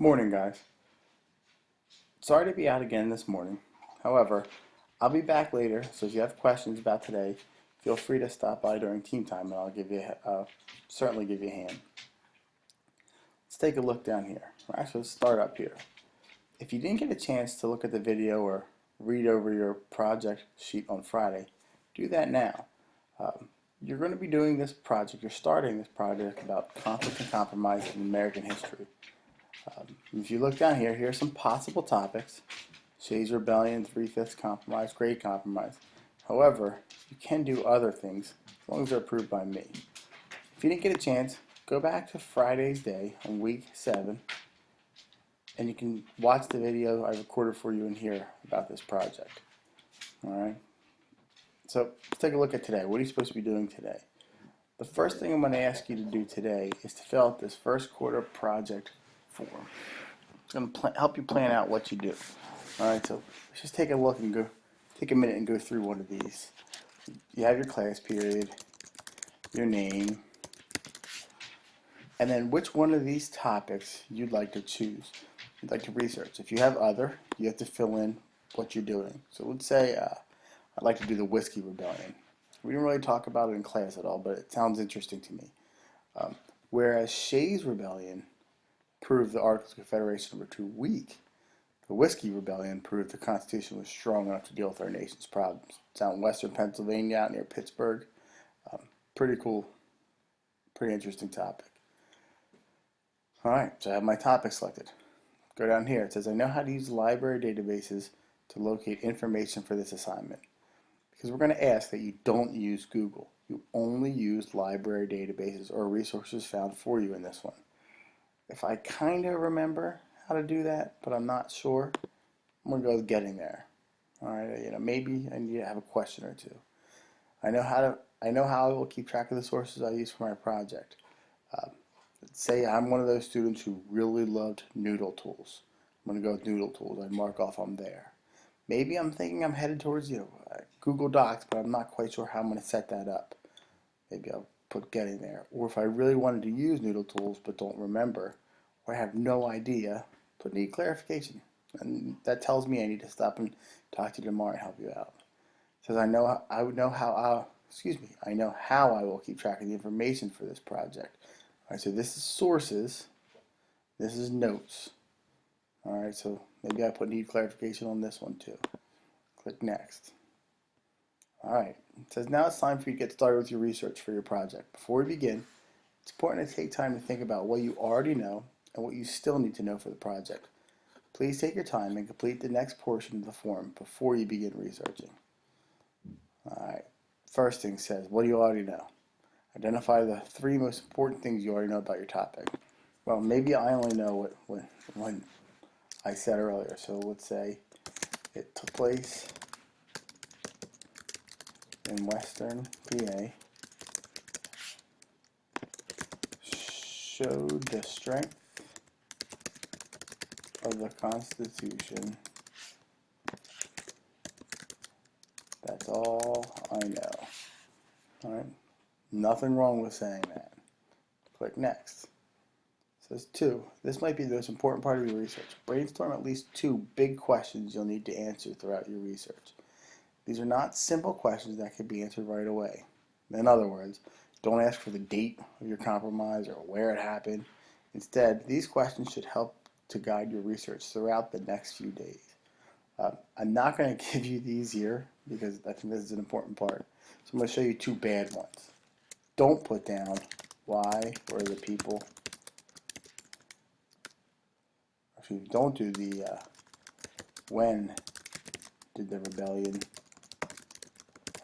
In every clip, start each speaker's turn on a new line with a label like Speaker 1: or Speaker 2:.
Speaker 1: Morning, guys. Sorry to be out again this morning. However, I'll be back later, so if you have questions about today, feel free to stop by during team time, and certainly give you a hand. Let's take a look down here. Actually, let's start up here. If you didn't get a chance to look at the video or read over your project sheet on Friday, do that now. You're going to be doing this project. You're starting this project about conflict and compromise in American history. If you look down here, here's some possible topics: Shays Rebellion, Three-Fifths Compromise, Great Compromise. However, you can do other things as long as they're approved by me. If you didn't get a chance, go back to Friday's day on week 7, and you can watch the video I recorded for you in here about this project. Alright? So let's take a look at today. What are you supposed to be doing today? The first thing I'm going to ask you to do today is to fill out this first quarter project form. It's going to help you plan out what you do. Alright, so let's just take a look and take a minute and go through one of these. You have your class period, your name, and then which one of these topics you'd like to choose, you'd like to research. If you have other, you have to fill in what you're doing. So let's say I'd like to do the Whiskey Rebellion. We didn't really talk about it in class at all, but it sounds interesting to me. Whereas Shays Rebellion proved the Articles of Confederation were too weak, the Whiskey Rebellion proved the Constitution was strong enough to deal with our nation's problems. It's out in western Pennsylvania, out near Pittsburgh. Pretty cool, pretty interesting topic. Alright, so I have my topic selected. Go down here. It says, I know how to use library databases to locate information for this assignment. Because we're going to ask that you don't use Google. You only use library databases or resources found for you in this one. If I kind of remember how to do that, but I'm not sure, I'm going to go with getting there. Alright, maybe I need to have a question or two. I know how I will keep track of the sources I use for my project. Say I'm one of those students who really loved Noodle Tools. I'm going to go with Noodle Tools. I'd mark off I'm there. Maybe I'm thinking I'm headed towards Google Docs, but I'm not quite sure how I'm going to set that up. Maybe I'll put getting there. Or if I really wanted to use Noodle Tools but don't remember, or I have no idea, but need clarification. And that tells me I need to stop and talk to you tomorrow and help you out. It says I know how I will keep track of the information for this project. Alright, so this is sources, this is notes. Alright, so maybe I need clarification on this one too. Click next. Alright, it says now it's time for you to get started with your research for your project. Before we begin, it's important to take time to think about what you already know and what you still need to know for the project. Please take your time and complete the next portion of the form before you begin researching. Alright, first thing says, what do you already know? Identify the 3 most important things you already know about your topic. Well, maybe I only know what I said earlier. So let's say it took place in Western PA, showed the strength of the Constitution. That's all I know. Alright? Nothing wrong with saying that. Click next. It says 2. This might be the most important part of your research. Brainstorm at least 2 big questions you'll need to answer throughout your research. These are not simple questions that can be answered right away. In other words, don't ask for the date of your compromise or where it happened. Instead, these questions should help to guide your research throughout the next few days. I'm not going to give you these here because I think this is an important part. So I'm going to show you 2 bad ones. Don't put down why or the people. Actually, don't do the when did the rebellion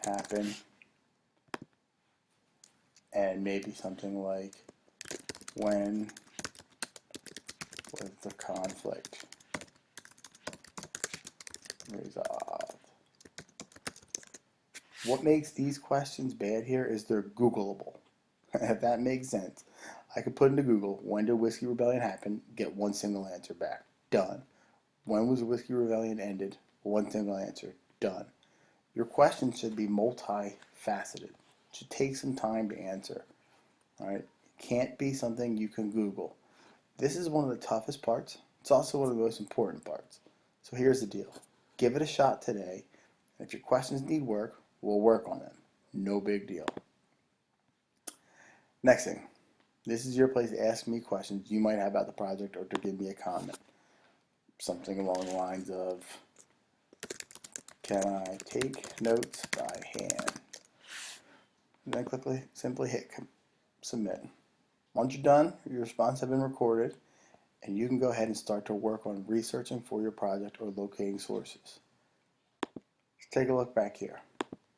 Speaker 1: happen, and maybe something like when was the conflict resolved. What makes these questions bad here is they're Googleable. If that makes sense. I could put into Google, when did Whiskey Rebellion happen? Get one single answer back. Done. When was the Whiskey Rebellion ended? One single answer. Done. Your question should be multifaceted. It should take some time to answer. Alright? It can't be something you can Google. This is one of the toughest parts, It's also one of the most important parts. So here's the deal. Give it a shot today, and if your questions need work, we'll work on them. No big deal. Next thing, this is your place to ask me questions you might have about the project or to give me a comment. Something along the lines of, can I take notes by hand? And then simply hit submit. Once you're done, your response has been recorded, and you can go ahead and start to work on researching for your project or locating sources. Let's take a look back here.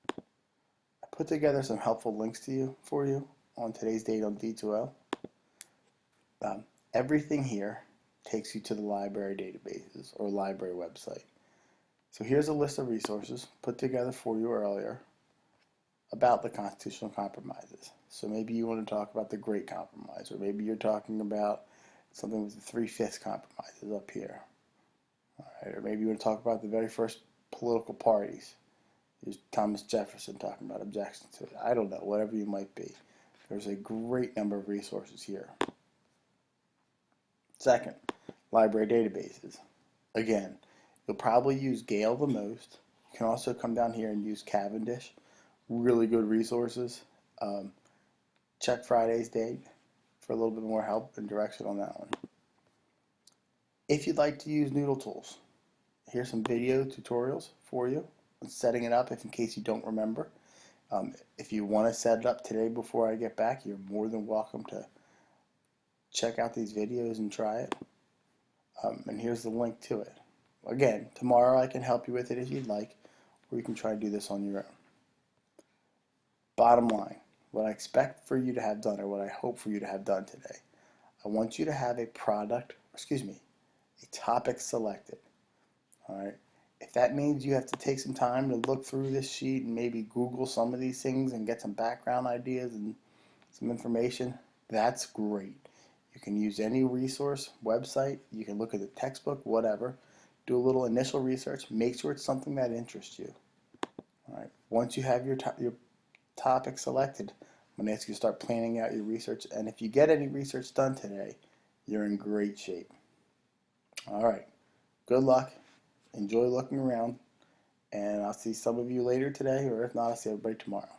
Speaker 1: I put together some helpful links for you on today's date on D2L. Everything here takes you to the library databases or library website. So here's a list of resources put together for you earlier about the constitutional compromises. So maybe you want to talk about the Great Compromise, or maybe you're talking about something with the 3/5 compromises up here. All right, or maybe you want to talk about the very first political parties. There's Thomas Jefferson talking about objections to it. I don't know, whatever you might be. There's a great number of resources here. Second, library databases. Again, you'll probably use Gale the most. You can also come down here and use Cavendish. Really good resources. Check Friday's date for a little bit more help and direction on that one. If you'd like to use Noodle Tools, here's some video tutorials for you on setting it up if in case you don't remember. If you want to set it up today before I get back, you're more than welcome to check out these videos and try it. And here's the link to it. Again, tomorrow I can help you with it if you'd like, or you can try to do this on your own. Bottom line, what I expect for you to have done, or what I hope for you to have done today, I want you to have a topic selected. All right. If that means you have to take some time to look through this sheet and maybe Google some of these things and get some background ideas and some information, that's great. You can use any resource, website, you can look at the textbook, whatever. Do a little initial research. Make sure it's something that interests you. All right. Once you have your topic selected, I'm going to ask you to start planning out your research. And if you get any research done today, you're in great shape. All right. Good luck. Enjoy looking around. And I'll see some of you later today, or if not, I'll see everybody tomorrow.